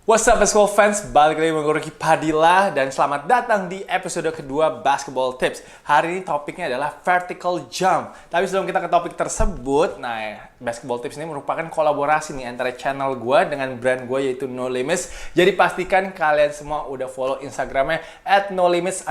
What's up basketball fans, balik lagi dengan Ricky Padilla dan selamat datang di episode kedua Basketball Tips. Hari ini topiknya adalah vertical jump. Tapi sebelum kita ke topik tersebut, Basketball Tips ini merupakan kolaborasi nih antara channel gue dengan brand gue yaitu No Limits. Jadi pastikan kalian semua udah follow Instagramnya @nolimits__id.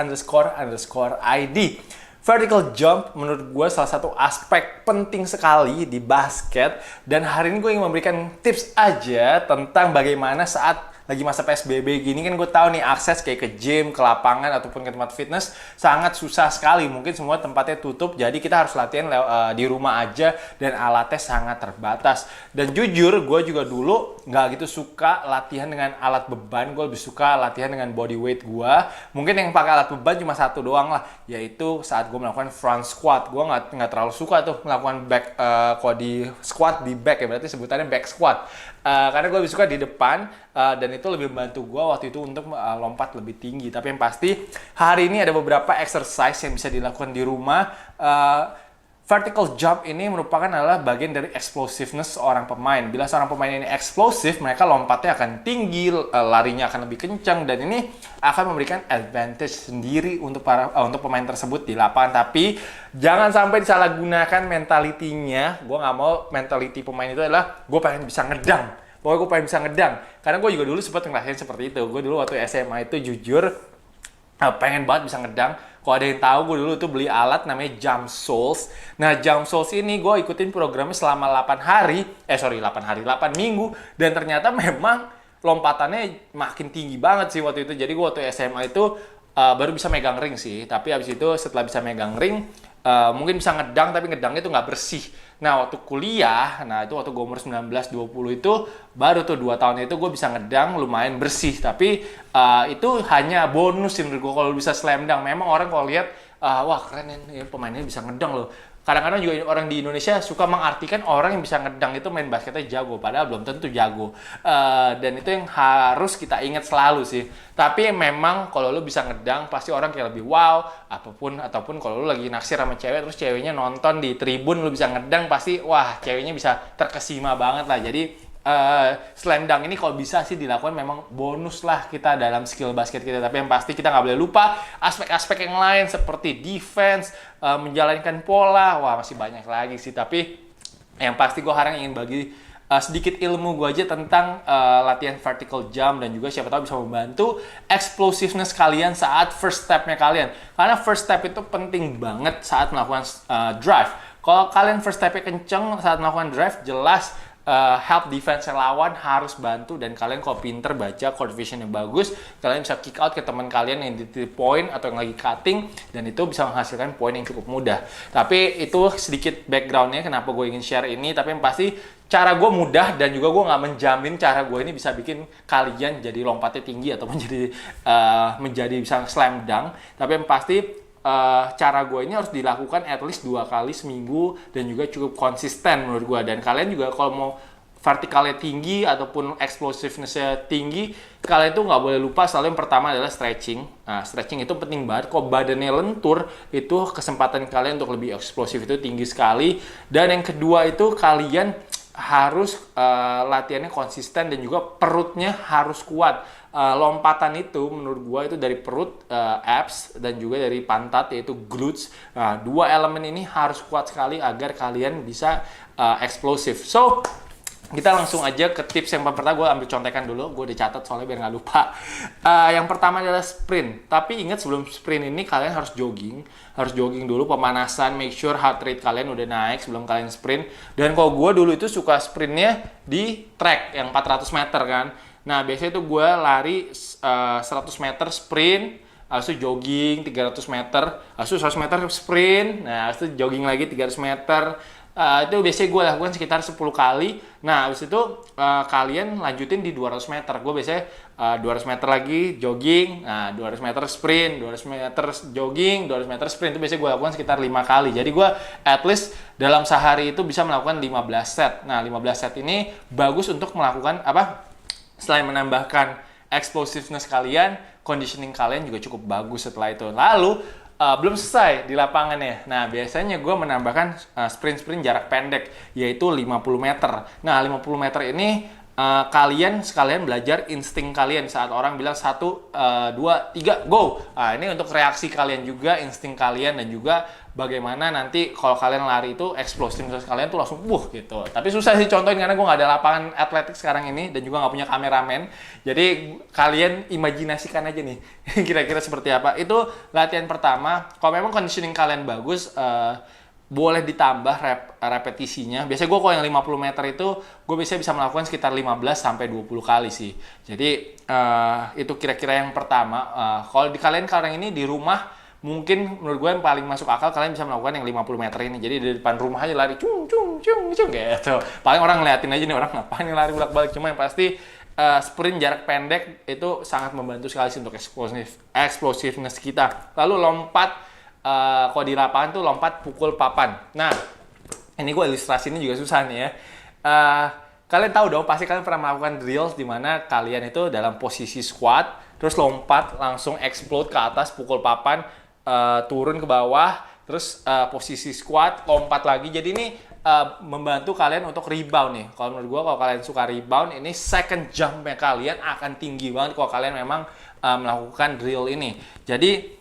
Vertical jump menurut gue salah satu aspek penting sekali di basket, dan hari ini gue ingin memberikan tips aja tentang bagaimana saat lagi masa PSBB gini kan gue tahu nih akses kayak ke gym, ke lapangan ataupun ke tempat fitness sangat susah sekali. Mungkin semua tempatnya tutup, jadi kita harus latihan di rumah aja dan alatnya sangat terbatas. Dan jujur gue juga dulu nggak gitu suka latihan dengan alat beban, gue lebih suka latihan dengan body weight gue. Mungkin yang pakai alat beban cuma satu doang lah, yaitu saat gue melakukan front squat. Gue nggak terlalu suka tuh melakukan back kalau di squat di back ya, berarti sebutannya back squat. Karena gue lebih suka di depan dan itu lebih membantu gue waktu itu untuk lompat lebih tinggi. Tapi yang pasti hari ini ada beberapa exercise yang bisa dilakukan di rumah. Vertical jump ini merupakan adalah bagian dari explosiveness seorang pemain. Bila seorang pemain ini eksplosif, mereka lompatnya akan tinggi, larinya akan lebih kencang, dan ini akan memberikan advantage sendiri untuk untuk pemain tersebut di lapangan. Tapi jangan sampai disalahgunakan mentalitinya. Gue nggak mau mentality pemain itu adalah gue pengen bisa ngedang. Pokoknya gue pengen bisa ngedang. Karena gue juga dulu sempat ngerasain seperti itu. Gue dulu waktu SMA itu jujur pengen banget bisa ngedang. Kalau ada yang tahu, gue dulu tuh beli alat namanya Jump Souls. Nah, Jump Souls ini gue ikutin programnya selama 8 minggu. Dan ternyata memang lompatannya makin tinggi banget sih waktu itu. Jadi gue waktu SMA itu baru bisa megang ring sih. Tapi abis itu setelah bisa megang ring, mungkin bisa ngedang, tapi ngedangnya itu nggak bersih. Nah, waktu kuliah, itu waktu gue umur 19-20 itu, baru tuh 2 tahun itu gue bisa ngedang lumayan bersih. Tapi itu hanya bonus sih menurut gue kalau bisa slam dunk. Memang orang kalau lihat, wah keren ya pemainnya bisa ngedang loh. Kadang-kadang juga orang di Indonesia suka mengartikan orang yang bisa ngedang itu main basketnya jago, padahal belum tentu jago. Dan itu yang harus kita ingat selalu sih. Tapi memang kalau lu bisa ngedang, pasti orang kayak lebih wow. Ataupun kalau lu lagi naksir sama cewek, terus ceweknya nonton di tribun, lu bisa ngedang, pasti wah ceweknya bisa terkesima banget lah. Jadi slam dunk ini kalau bisa sih dilakukan, memang bonus lah kita dalam skill basket kita. Tapi yang pasti kita nggak boleh lupa aspek-aspek yang lain seperti defense, menjalankan pola, wah masih banyak lagi sih. Tapi yang pasti gue harang ingin bagi sedikit ilmu gue aja tentang latihan vertical jump, dan juga siapa tahu bisa membantu explosiveness kalian saat first step-nya kalian. Karena first step itu penting banget saat melakukan drive. Kalau kalian first step-nya kenceng saat melakukan drive, jelas help defense lawan harus bantu, dan kalian kalau pinter baca court vision yang bagus, kalian bisa kick out ke teman kalian yang di 3 point atau yang lagi cutting, dan itu bisa menghasilkan poin yang cukup mudah. Tapi itu sedikit backgroundnya kenapa gue ingin share ini. Tapi yang pasti cara gue mudah, dan juga gue nggak menjamin cara gue ini bisa bikin kalian jadi lompatnya tinggi ataupun menjadi bisa slam dunk. Tapi yang pasti cara gue ini harus dilakukan at least 2 kali seminggu, dan juga cukup konsisten menurut gue. Dan kalian juga kalau mau vertikalnya tinggi ataupun explosiveness-nya tinggi, kalian tuh nggak boleh lupa selalu yang pertama adalah stretching. Nah, stretching itu penting banget. Kalau badannya lentur, itu kesempatan kalian untuk lebih eksplosif itu tinggi sekali. Dan yang kedua itu kalian harus latihannya konsisten, dan juga perutnya harus kuat. Lompatan itu menurut gua itu dari perut, abs, dan juga dari pantat yaitu glutes. Nah, 2 elemen ini harus kuat sekali agar kalian bisa eksplosif. So, kita langsung aja ke tips yang pertama. Gue ambil contekan dulu, gue udah catat soalnya biar nggak lupa. Yang pertama adalah sprint. Tapi ingat, sebelum sprint ini kalian harus jogging dulu, pemanasan, make sure heart rate kalian udah naik sebelum kalian sprint. Dan kalau gue dulu itu suka sprintnya di track yang 400 meter kan. Nah, biasanya tuh gue lari 100 meter sprint, habis itu jogging 300 meter, habis itu 100 meter sprint, nah habis itu jogging lagi 300 meter. Itu biasanya gue lakukan sekitar 10 kali. Nah, habis itu kalian lanjutin di 200 meter. Gue biasanya 200 meter lagi jogging, nah 200 meter sprint, 200 meter jogging, 200 meter sprint. Itu biasanya gue lakukan sekitar 5 kali. Jadi gue at least dalam sehari itu bisa melakukan 15 set. Nah, 15 set ini bagus untuk melakukan selain menambahkan explosiveness kalian, conditioning kalian juga cukup bagus setelah itu. Lalu belum selesai di lapangannya. Nah, biasanya gue menambahkan sprint-sprint jarak pendek, yaitu 50 meter. Nah, 50 meter ini kalian sekalian belajar insting kalian saat orang bilang 1, 2, 3, go. Nah, ini untuk reaksi kalian juga, insting kalian, dan juga bagaimana nanti kalau kalian lari itu explosiveness kalian tuh langsung gitu. Tapi susah sih contohin karena gue nggak ada lapangan atletik sekarang ini dan juga nggak punya kameramen. Jadi kalian imajinasikan aja nih kira-kira seperti apa. Itu latihan pertama. Kalau memang conditioning kalian bagus, boleh ditambah repetisinya. Biasanya gue kalau yang 50 meter itu, gue biasanya bisa melakukan sekitar 15-20 kali sih. Jadi itu kira-kira yang pertama. Kalau di kalian sekarang ini di rumah, mungkin menurut gue yang paling masuk akal, kalian bisa melakukan yang 50 meter ini. Jadi di depan rumah aja lari, cung gitu. Paling orang ngeliatin aja nih, orang ngapain nih lari bolak-balik. Cuma yang pasti sprint jarak pendek itu sangat membantu sekali sih untuk explosiveness kita. Lalu lompat, kalau di lapangan tuh lompat pukul papan. Nah, ini gue ilustrasinya juga susah nih ya. Kalian tahu dong, pasti kalian pernah melakukan drills di mana kalian itu dalam posisi squat, terus lompat langsung explode ke atas, pukul papan, turun ke bawah, terus posisi squat, lompat lagi. Jadi ini membantu kalian untuk rebound nih. Kalau menurut gue, kalau kalian suka rebound, ini second jump-nya kalian akan tinggi banget kalau kalian memang melakukan drill ini. Jadi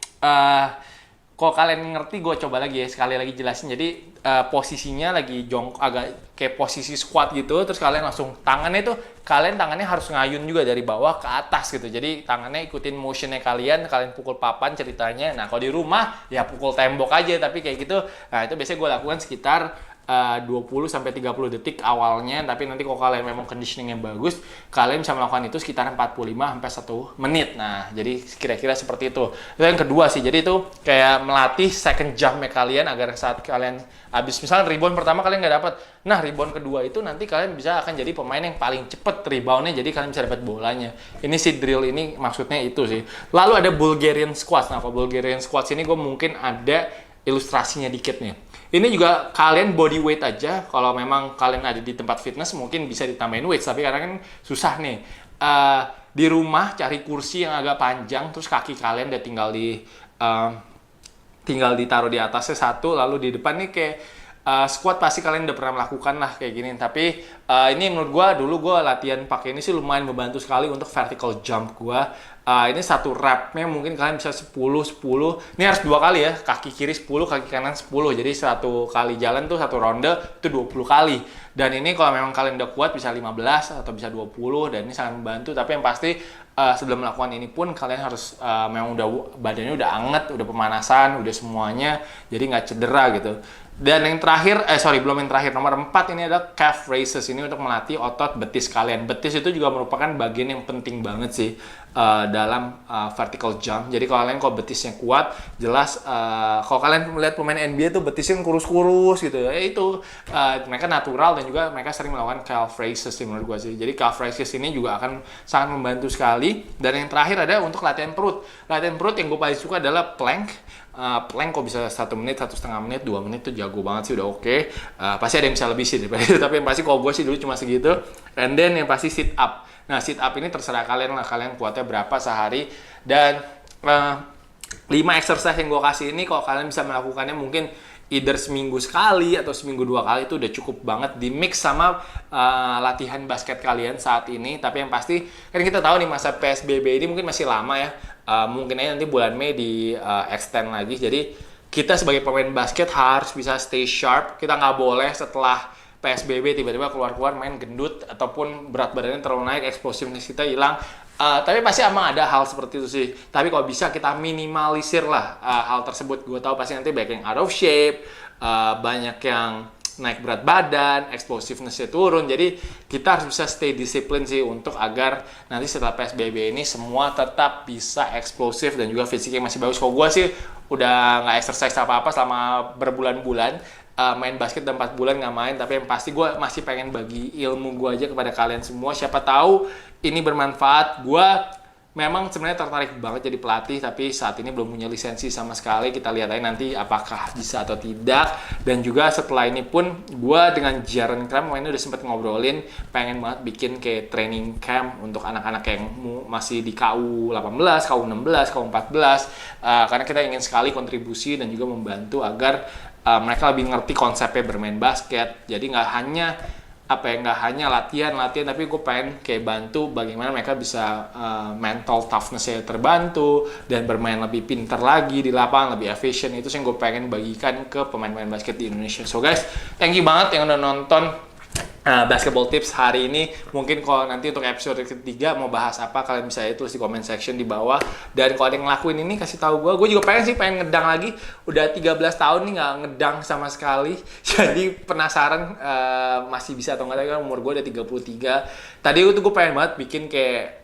kalau kalian ngerti, gue coba lagi ya, sekali lagi jelasin. Jadi posisinya lagi jongkok, agak kayak posisi squat gitu, terus kalian langsung tangannya harus ngayun juga dari bawah ke atas gitu. Jadi tangannya ikutin motionnya kalian pukul papan ceritanya. Nah, kalau di rumah ya pukul tembok aja, tapi kayak gitu. Nah, itu biasanya gue lakukan sekitar 20-30 detik awalnya, tapi nanti kalau kalian memang conditioning yang bagus, kalian bisa melakukan itu sekitar 45-1 menit. Nah, jadi kira-kira seperti itu. Itu yang kedua sih, jadi itu kayak melatih second jump-nya kalian agar saat kalian habis misalnya rebound pertama kalian nggak dapat, nah rebound kedua itu nanti kalian bisa akan jadi pemain yang paling cepet reboundnya, jadi kalian bisa dapat bolanya. Ini si drill ini maksudnya itu sih. Lalu ada Bulgarian squats. Nah, kalau Bulgarian squats ini gue mungkin ada ilustrasinya dikit nih. Ini juga kalian body weight aja. Kalau memang kalian ada di tempat fitness mungkin bisa ditambahin weight, tapi karena kan susah nih. Di rumah cari kursi yang agak panjang, terus kaki kalian udah tinggal ditaruh di atasnya satu, lalu di depan nih kayak squat pasti kalian udah pernah melakukan lah kayak gini. Tapi ini menurut gue latihan pakai ini sih lumayan membantu sekali untuk vertical jump gue. Ini satu rep-nya mungkin kalian bisa 10. Ini harus 2 kali ya, kaki kiri 10, kaki kanan 10. Jadi satu kali jalan tuh, satu ronde itu 20 kali. Dan ini kalau memang kalian udah kuat bisa 15 atau bisa 20, dan ini sangat membantu. Tapi yang pasti sebelum melakukan ini pun kalian harus memang badannya udah anget, udah pemanasan, udah semuanya, jadi nggak cedera gitu. Dan yang terakhir, belum yang terakhir, nomor 4 ini adalah calf raises. Ini untuk melatih otot betis kalian. Betis itu juga merupakan bagian yang penting banget sih dalam vertical jump. Jadi kalau betisnya kuat, jelas kalau kalian melihat pemain NBA tuh betisnya kurus-kurus gitu ya, itu mereka natural dan juga mereka sering melakukan calf raises sih menurut gue sih. Jadi calf raises ini juga akan sangat membantu sekali. Dan yang terakhir ada untuk latihan perut. Latihan perut yang gue paling suka adalah plank. Plank kok bisa 1 menit, 1,5 menit, 2 menit tuh jago banget sih, udah oke. Pasti ada yang bisa lebih sih daripada itu, tapi yang pasti kalau gue sih dulu cuma segitu. And then yang pasti sit up. Nah, sit up ini terserah kalian lah, kalian kuatnya berapa sehari. Dan 5 exercise yang gue kasih ini, kalau kalian bisa melakukannya mungkin either seminggu sekali atau seminggu 2 kali, itu udah cukup banget di mix sama latihan basket kalian saat ini. Tapi yang pasti kan kita tahu nih masa PSBB ini mungkin masih lama ya. Mungkin aja nanti bulan Mei di extend lagi. Jadi kita sebagai pemain basket harus bisa stay sharp. Kita nggak boleh setelah PSBB tiba-tiba keluar-keluar main gendut ataupun berat badannya terlalu naik, eksplosiveness kita hilang. Tapi pasti emang ada hal seperti itu sih. Tapi kalau bisa kita minimalisir lah hal tersebut. Gue tahu pasti nanti banyak yang out of shape, banyak yang naik berat badan, explosiveness-nya turun. Jadi kita harus bisa stay disiplin sih untuk agar nanti setelah PSBB ini semua tetap bisa eksplosif dan juga fisiknya masih bagus. Kalau gue sih udah nggak exercise apa-apa selama berbulan-bulan. Main basket udah 4 bulan nggak main, tapi yang pasti gue masih pengen bagi ilmu gue aja kepada kalian semua. Siapa tahu ini bermanfaat. Gue memang sebenarnya tertarik banget jadi pelatih, tapi saat ini belum punya lisensi sama sekali. Kita lihat aja nanti apakah bisa atau tidak. Dan juga setelah ini pun gue dengan Jaren Kram ini udah sempet ngobrolin pengen banget bikin kayak training camp untuk anak-anak yang masih di KU 18, KU 16, KU 14, karena kita ingin sekali kontribusi dan juga membantu agar mereka lebih ngerti konsepnya bermain basket. Jadi nggak hanya apa ya, nggak hanya latihan tapi gue pengen kayak bantu bagaimana mereka bisa mental toughness-nya terbantu dan bermain lebih pintar lagi di lapangan, lebih efisien. Itu sih yang gue pengen bagikan ke pemain-pemain basket di Indonesia. So guys, thank you banget yang udah nonton basketball tips hari ini. Mungkin kalau nanti untuk episode ketiga mau bahas apa, kalian bisa tulis di comment section di bawah. Dan kalau ada yang ngelakuin ini, kasih tahu gue juga pengen ngedang lagi. Udah 13 tahun nih nggak ngedang sama sekali. Jadi penasaran masih bisa atau nggak, kan umur gue udah 33. Tadi gue pengen banget bikin kayak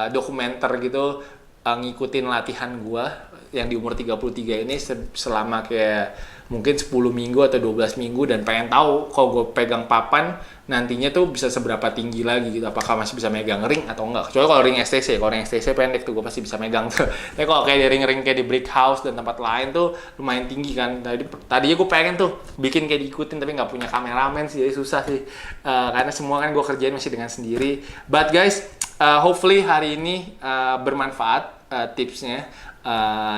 dokumenter gitu, ngikutin latihan gue yang di umur 33 ini selama kayak mungkin 10 minggu atau 12 minggu, dan pengen tahu kalau gue pegang papan nantinya tuh bisa seberapa tinggi lagi gitu, apakah masih bisa megang ring atau enggak. Kecuali kalau ring STC, kalau ring STC pendek tuh gue pasti bisa megang tuh. Tapi kalau kayak di ring-ring kayak di Brick House dan tempat lain tuh lumayan tinggi kan. Tadinya gue pengen tuh bikin kayak diikutin, tapi nggak punya kameramen sih, jadi susah sih. Karena semua kan gue kerjain masih dengan sendiri. But guys, hopefully hari ini bermanfaat tipsnya.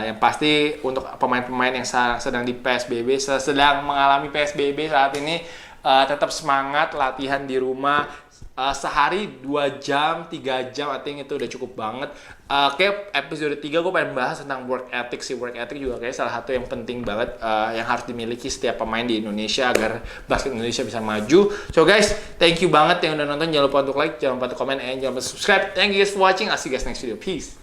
Yang pasti untuk pemain-pemain yang sedang di PSBB, sedang mengalami PSBB saat ini, tetap semangat latihan di rumah. Sehari 2 jam, 3 jam, I think itu udah cukup banget. Kayak episode 3 gue pengen bahas tentang work ethic sih. Work ethic juga kayak salah satu yang penting banget, yang harus dimiliki setiap pemain di Indonesia agar basket Indonesia bisa maju. So guys, thank you banget yang udah nonton. Jangan lupa untuk like, jangan lupa untuk comment, and jangan lupa subscribe. Thank you guys for watching. I'll see you guys next video. Peace.